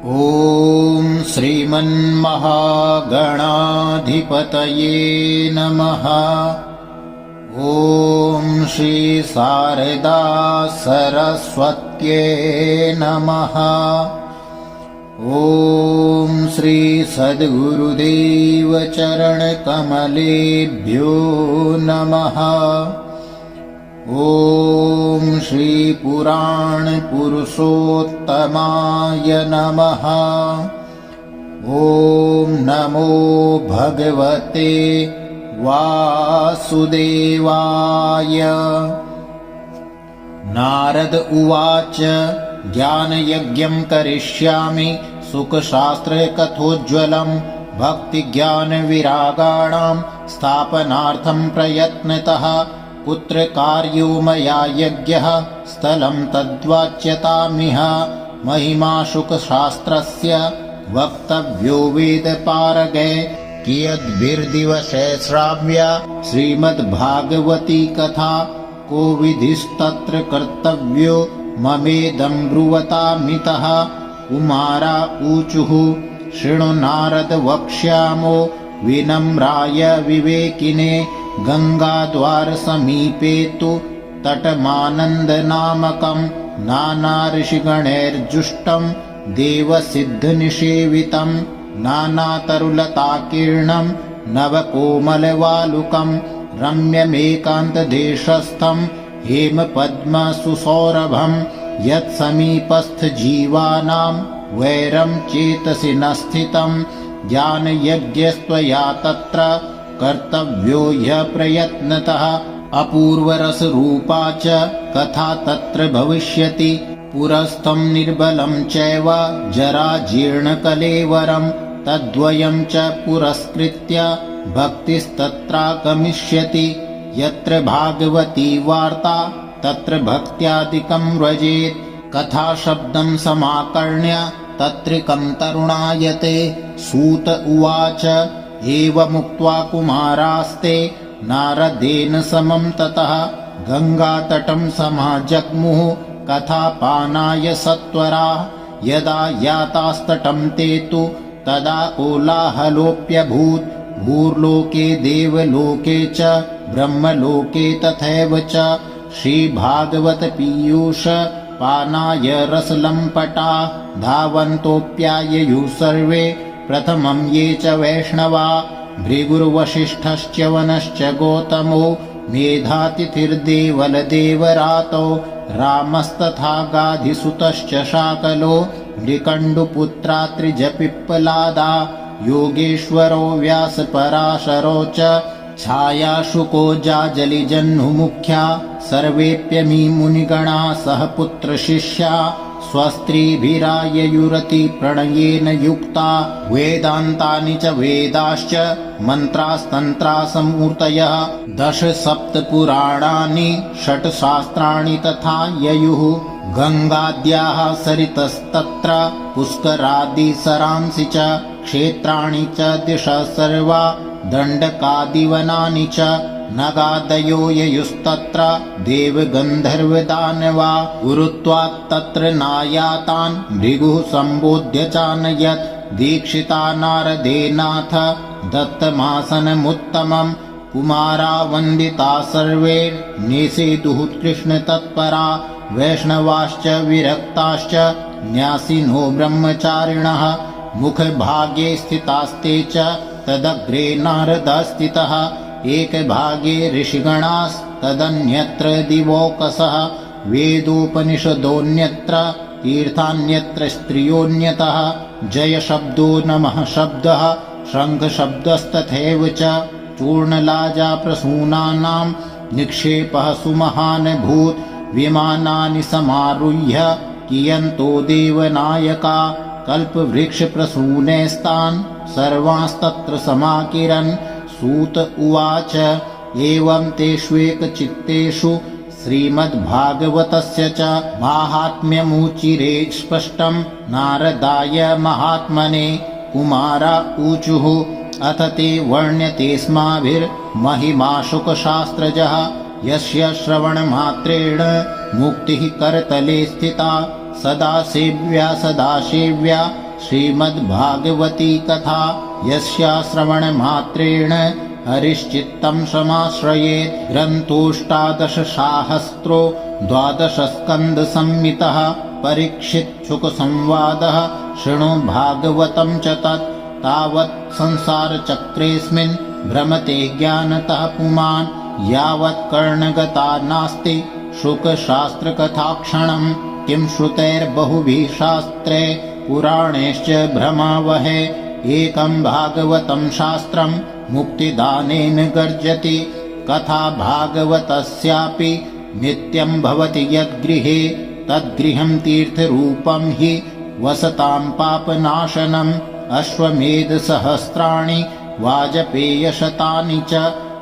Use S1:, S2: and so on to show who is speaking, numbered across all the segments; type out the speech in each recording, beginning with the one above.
S1: ॐ श्रीमन्महागणाधिपतये नमः। ॐ श्री शारदा सरस्वत्यै नमः। ॐ श्री सद्गुरुदेव चरणकमलेभ्यो नमः। ॐ श्री पुराणपुरुषोत्तमाय नमः। ॐ नमो भगवते वासुदेवाय। नारद उवाच ज्ञानयज्ञं करिष्यामि सुखशास्त्रकथोज्ज्वलं भक्तिज्ञानविरागाणां स्थापनार्थं प्रयत्नतः कुत्र कार्यो मया यज्ञः स्थलं तद्वाच्यतामिह। महिमा शुकशास्त्रस्य वक्तव्यो वेदपारगै कियद्भिर्दिवसे श्राव्या श्रीमद्भागवती कथा। को विधिस्तत्र कर्तव्यो ममेदं ब्रुवतामितः। कुमारा ऊचुः शृणु नारद वक्ष्यामो विनम्राय विवेकिने। गंगाद्वारसमीपे तु तटमानन्दनामकं नानाऋषिगणैर्जुष्टं देवसिद्धनिषेवितं। नानातरुलताकीर्णं नवकोमलवालुकं रम्यमेकान्तदेशस्थं हेमपद्मसुसौरभं। यत्समीपस्थजीवानां वैरं चेतसि न स्थितं। ज्ञानयज्ञस्त्वया तत्र कर्तव्यो ह्यः प्रयत्नतः। अपूर्वरसरूपा च कथा तत्र भविष्यति। पुरस्थं निर्बलं चैव जराजीर्णकलेवरं। तद्वयं च पुरस्कृत्य भक्तिस्तत्रागमिष्यति। यत्र भागवती वार्ता तत्र भक्त्यादिकं व्रजेत्। कथाशब्दं समाकर्ण्य तत्रिकं तरुणायते। सूत उवाच एवमुक्त्वा कुमारास्ते नारदेन समं ततः गंगातटं समाजग्मुः कथापानाय सत्वरा। यदा यातास्तटं ते तु तदा कोलाहलोऽप्यभूत्। भूर्लोके देवलोके च ब्रह्मलोके तथैव च। श्रीभागवत पीयूष पानाय रसलम्पटा धावन्तोऽप्याययुः सर्वे। प्रथमं ये च वैष्णवा भृगुर्वसिष्ठश्च वनश्च गौतमो। मेधातिथिर्देवलदेवरातो रामस्तथा गाधिसुतश्च शाकलो। मृकण्डुपुत्रात्रिजपिप्पलादा योगेश्वरो व्यासपराशरो च। छायाशुको जाजलिजह्नुमुख्या सर्वेऽप्यमी मुनिगणा सह पुत्रशिष्या। स्वस्त्रीभिराययुरति प्रणयेन युक्ता। वेदान्तानि च वेदाश्च मन्त्रास्तन्त्रासमूर्तयः। 10 सप्तपुराणानि 6 शास्त्राणि तथा ययुः। गङ्गाद्याः सरितस्तत्र पुष्करादिसरांसि च। क्षेत्राणि च दिशः सर्वा दण्डकादिवनानि च। नगादयो ययुस्तत्र देवगन्धर्वदानवा। गुरुत्वात् तत्र नायातान् भृगुः सम्बोध्य चानयत्। दीक्षिता नारदेनाथ दत्तमासनमुत्तमं। कुमारा वन्दिता सर्वे निषेधुः कृष्णतत्परा। वैष्णवाश्च विरक्ताश्च न्यासिनो ब्रह्मचारिणः। मुखभागे स्थितास्ते च तदग्रे नारदस्थितः। एकभागे ऋषिगणास्तदन्यत्र दिवौकसः। वेदोपनिषदोऽन्यत्र तीर्थान्यत्र स्त्रियोऽन्यतः। जयशब्दो नमः शब्दः शङ्खशब्दस्तथैव च। चूर्णलाजाप्रसूनानां निक्षेपः सुमहानभूत्। विमानानि समारुह्य कियन्तो देवनायका। कल्पवृक्षप्रसूनेस्तान् सर्वांस्तत्र समाकिरन्। सूत उवाच एवं तेष्वेकचित्तेषु श्रीमद्भागवतस्य च माहात्म्यमुचिरे स्पष्टं नारदाय महात्मने। कुमारा ऊचुः अथ ते वर्ण्यतेऽस्माभिर्महिमा शुकशास्त्रजः। यस्य श्रवणमात्रेण मुक्तिः करतले स्थिता। सदा सेव्या श्रीमद्भागवती कथा यस्या श्रवणमात्रेण हरिश्चित्तं समाश्रयेत्। ग्रन्थोऽष्टादशसाहस्रो 12 स्कन्धसंहितः परीक्षितशुकसंवादः शृणु भागवतं च तत्। तावत् संसारचक्रेऽस्मिन् भ्रमते ज्ञानतः पुमान् यावत् कर्णगता नास्ति शुकशास्त्रकथाक्षणम्। किं श्रुतैर्बहुभिः शास्त्रे पुराणैश्च भ्रमावहे एकं भागवतं शास्त्रं मुक्तिदानेन गर्जति। कथा भागवतस्यापि नित्यं भवति यद्गृहे तद्गृहं तीर्थरूपं हि वसतां पापनाशनम्। अश्वमेधसहस्राणि वाजपेयशतानि च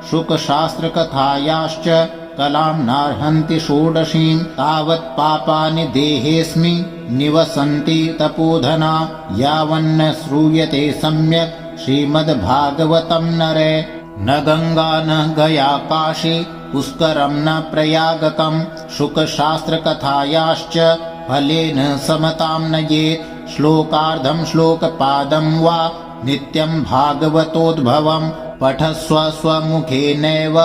S1: शुकशास्त्रकथायाश्च कलां नार्हन्ति षोडशीं। तावत् पापानि देहेऽस्मि निवसन्ति तपोधना यावन्न श्रूयते सम्यक् श्रीमद्भागवतं नरे। न गंगा न गया काशी पुष्करं न प्रयागकं शुकशास्त्रकथायाश्च फलेन समतां नयेत्। श्लोकार्धं श्लोकपादं वा नित्यं भागवतोद्भवं पठस्व स्वमुखेनैव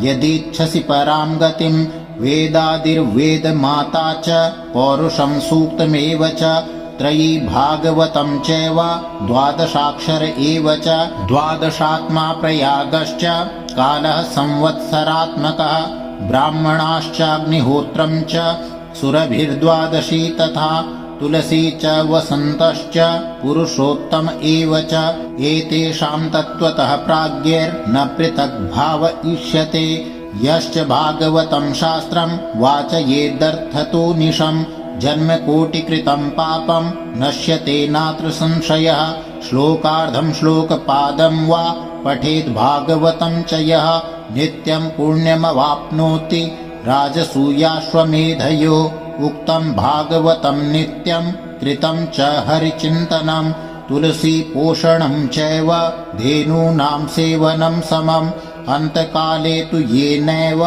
S1: यदीच्छसि परां गतिं। वेदादिर्वेदमाता च पौरुषं सूक्तमेव च त्रयी भागवतं चैव 12 एव च। 12 प्रयागश्च कालः संवत्सरात्मकः ब्राह्मणाश्चाग्निहोत्रं च सुरभिर्द्वादशी तथा तुलसी च वसन्तश्च पुरुषोत्तम एव च। एतेषां तत्त्वतः प्राज्ञैर्न पृथक् भाव इष्यते। यश्च भागवतं शास्त्रं वाचयेदर्थतो निशम् जन्मकोटिकृतं पापं नश्यते नात्र संशयः। श्लोकार्धं श्लोकपादं वा पठेद् भागवतं च यः नित्यं पुण्यमवाप्नोति। राजसूयाश्वमेधयो उक्तं भागवतं नित्यं कृतं च हरिचिन्तनं। तुलसी पोषणं चैव धेनूनां सेवनं समम्। अन्तकाले तु येनैव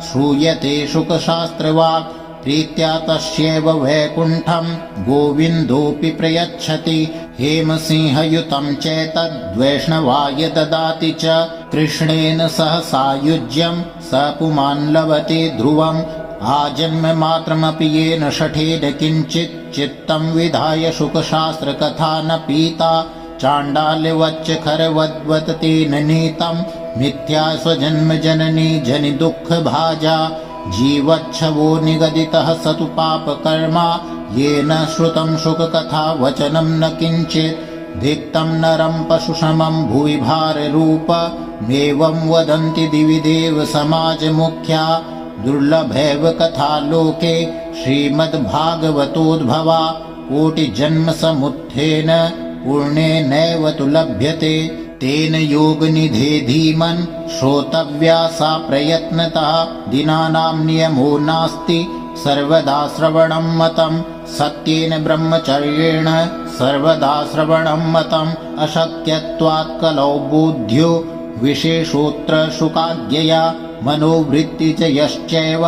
S1: श्रूयते शुकशास्त्रवाक् प्रीत्या तस्यैव वैकुण्ठं गोविन्दोऽपि प्रयच्छति। हेमसिंहयुतं चैतद्वैष्णवाय ददाति च कृष्णेन सह सायुज्यं स पुमान् लभते ध्रुवम्। आजन्ममात्रमपि येन शठेन किञ्चित् चित्तं विधाय शुकशास्त्रकथा न पीता। चाण्डाल्यवच्च खरवद्वत् तेन नीतं मिथ्या स्वजन्म जननी जनि दुःखभाजा। जीवच्छवो निगदितः स तु पापकर्मा येन श्रुतं शुककथा वचनं न किञ्चित्। धिक्तं नरं पशुशमं भुवि भाररूपमेवं वदन्ति दिवि देव समाजमुख्या। दुर्लभैव कथा लोके श्रीमद्भागवतोद्भवा कोटिजन्मसमुत्थेन पुण्येनैव तु लभ्यते। तेन योगनिधे धीमन् श्रोतव्या सा प्रयत्नतः। दिनानां नियमो नास्ति सर्वदा श्रवणं मतं। सत्येन ब्रह्मचर्येण सर्वदा श्रवणं मतम्। अशक्यत्वात् कलौ बोध्यो विशेषोऽत्र शुकाज्ञया। मनोवृत्ति च यश्चैव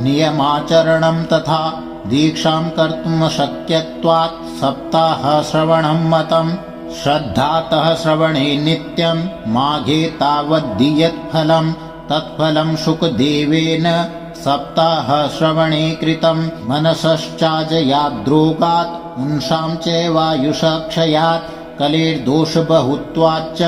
S1: नियमाचरणं तथा। दीक्षां कर्तुमशक्यत्वात् सप्ताहश्रवणं मतम्। श्रद्धातः श्रवणे नित्यं माघे तावद्दीयत्फलं। तत्फलं शुकदेवेन सप्ताहश्रवणे कृतं। मनसश्चाजयाद्रोगात् पुंसां चैवायुषक्षयात् कलेर्दोषबहुत्वाच्च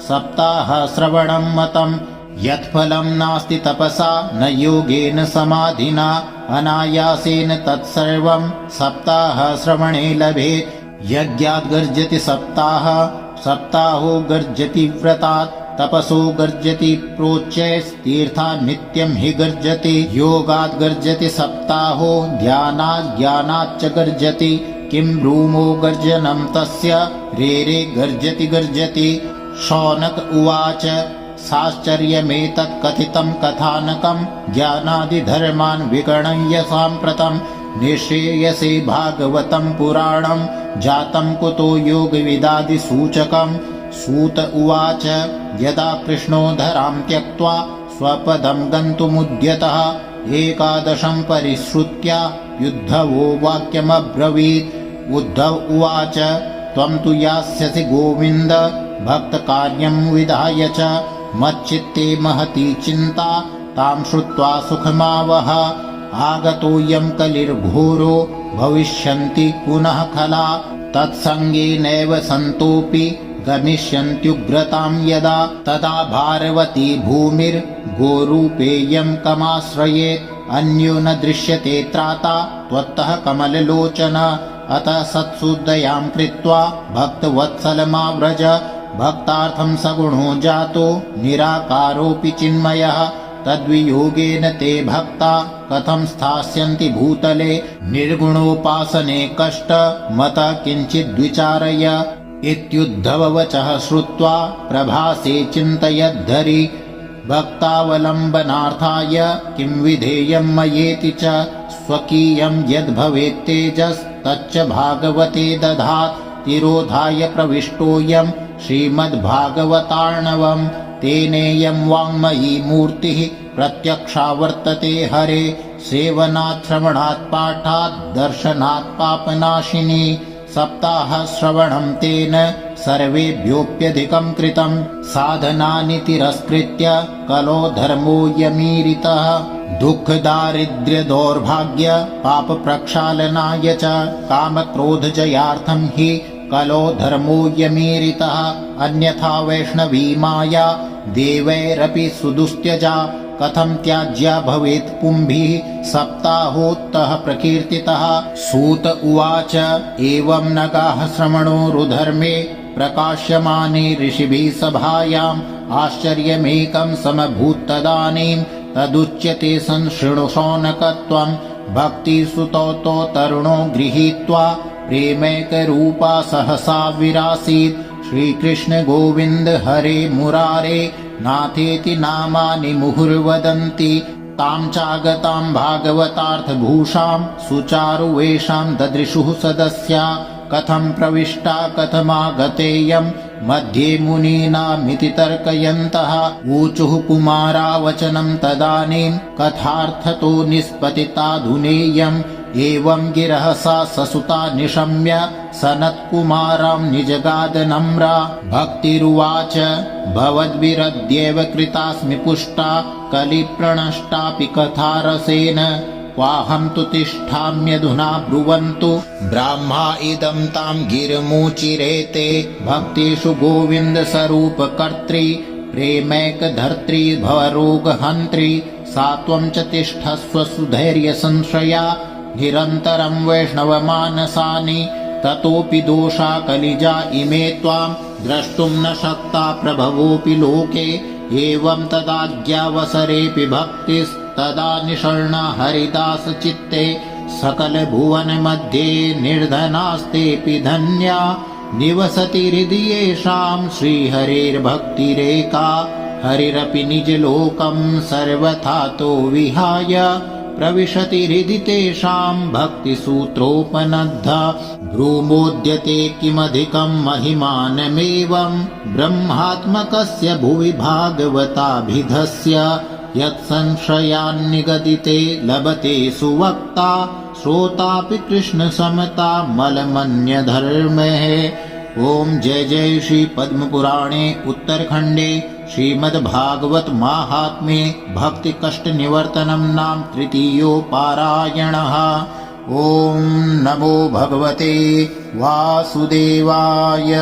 S1: सप्ताहश्रवणं मतम्। यत्फलं नास्ति तपसा न योगेन समाधिना अनायासेन तत्सर्वं सप्ताहश्रवणे लभेत्। यज्ञात् गर्जति सप्ताहो गर्जति व्रतात्। तपसो गर्जति प्रोच्चैस्तीर्थात् नित्यं हि गर्जति। योगात् गर्जति सप्ताहो ध्यानात् ज्ञानाच्च गर्जति। किं ब्रूमो गर्जनं तस्य रे गर्जति गर्जति। शौनक उवाच साश्चर्यमेतत् कथितं कथानकं ज्ञानादिधर्मान् विगणय्य साम्प्रतं। निःश्रेयसे भागवतं पुराणं जातं कुतो योगविदादिसूचकम्। सूत उवाच यदा कृष्णो धरां त्यक्त्वा स्वपदं गन्तुमुद्यतः 11 परिश्रुत्य युद्धवो वाक्यमब्रवीत्। उद्धव उवाच त्वं तु यास्यसि गोविन्द भक्तकार्यं विधाय च। मच्चित्ते महती चिन्ता तां श्रुत्वा सुखमावह। आगतोऽयं कलिर्घोरो भविष्यन्ति पुनः खला। तत्सङ्गेनैव सन्तोऽपि गमिष्यन्त्युग्रतां यदा। तदा भारवती भूमिर्गोरूपेयं कमाश्रयेत्। अन्यो न दृश्यते त्राता त्वत्तः कमललोचन। अतः सत्सुदयां कृत्वा भक्तवत्सलमाव्रज। भक्तार्थं सगुणो जातो निराकारोऽपि चिन्मयः। तद्वियोगेन ते भक्ता कथं स्थास्यन्ति भूतले। निर्गुणोपासने कष्टमतः किञ्चिद्विचारय। इत्युद्धववचः श्रुत्वा प्रभासे चिन्तयद्धरी। भक्तावलम्बनार्थाय किं विधेयं मयेति च। स्वकीयं यद्भवेत् तेजस्तच्च भागवते दधात्। तिरोधाय प्रविष्टोऽयं श्रीमद्भागवतार्णवम्। तेनेयं वाङ्मयी मूर्तिः प्रत्यक्षा वर्तते हरे। सेवनात् श्रवणात् पाठात् दर्शनात् पापनाशिनी। सप्ताहश्रवणं तेन सर्वेभ्योऽप्यधिकं कृतं। साधनानि तिरस्कृत्य कलो धर्मोऽयमीरितः। दुःखदारिद्र्यदौर्भाग्य पापप्रक्षालनाय च। कामक्रोधजयार्थं हि कलो धर्मोऽयमीरितः। अन्यथा वैष्णवी माया देवैरपि सुदुस्त्यजा। कथं त्याज्या भवेत् पुंभिः सप्ताहोत्तः प्रकीर्तितः। सूत उवाच एवं नगाः श्रवणोरुधर्मे प्रकाश्यमाने ऋषिभिः सभायाम्। आश्चर्यमेकं समभूत्तदानीं तदुच्यते संशृणुशौनकत्वम्। भक्तिसुतो तो तरुणो गृहीत्वा प्रेमैकरूपा सहसा विरासीत्। श्रीकृष्ण गोविन्द हरे मुरारे नाथेति नामानि मुहुर्वदन्ति। तां चागतां भागवतार्थभूषां सुचारुवेषां ददृशुः सदस्या। कथं प्रविष्टा कथमागतेयं मध्ये मुनीनामिति तर्कयन्तः। ऊचुः कुमारा वचनं तदानीं कथार्थतो निष्पतिताधुनेयम्। एवं गिरहसा ससुता निशम्य सनत्कुमारां निजगादनम्रा। भक्तिरुवाच भवद्भिरद्यैव कृतास्मि पुष्टा कलिप्रणष्टापि कथारसेन। क्वाहं तु तिष्ठाम्यधुना ब्रुवन्तु ब्राह्मा इदं तां गिरमुचिरेते। भक्तिषु गोविन्दस्वरूपकर्त्री प्रेमैकधर्त्री भवरोगहन्त्री। सा त्वं च तिष्ठस्व सुधैर्यसंश्रया निरन्तरं वैष्णवमानसानि। ततोऽपि दोषा कलिजा इमे त्वां द्रष्टुं न शक्ता प्रभवोऽपि लोके। एवं तदाज्ञावसरेऽपि भक्तिस्तदा निषण्णा हरिदास चित्ते। सकलभुवनमध्ये निर्धनास्तेऽपि धन्या निवसति हृदि येषां श्रीहरेर्भक्तिरेका। हरिरपि निजलोकं सर्वथा तो विहाय प्रविशति हृदि तेषां भक्तिसूत्रोपनद्धा। भ्रूमोद्यते किमधिकं महिमानमेवं ब्रह्मात्मकस्य भुवि भागवताभिधस्य। यत्संशयान्निगदिते लभते सुवक्ता श्रोतापि कृष्णसमता मलमन्यधर्मः। ओम जय जय श्री पद्मपुराणे उत्तरखंडे श्रीमद्भागवत माहात्म्ये भक्ति कष्ट निवर्तनं नाम तृतीयोपारायणः। ओम नमो भगवते वासुदेवाय।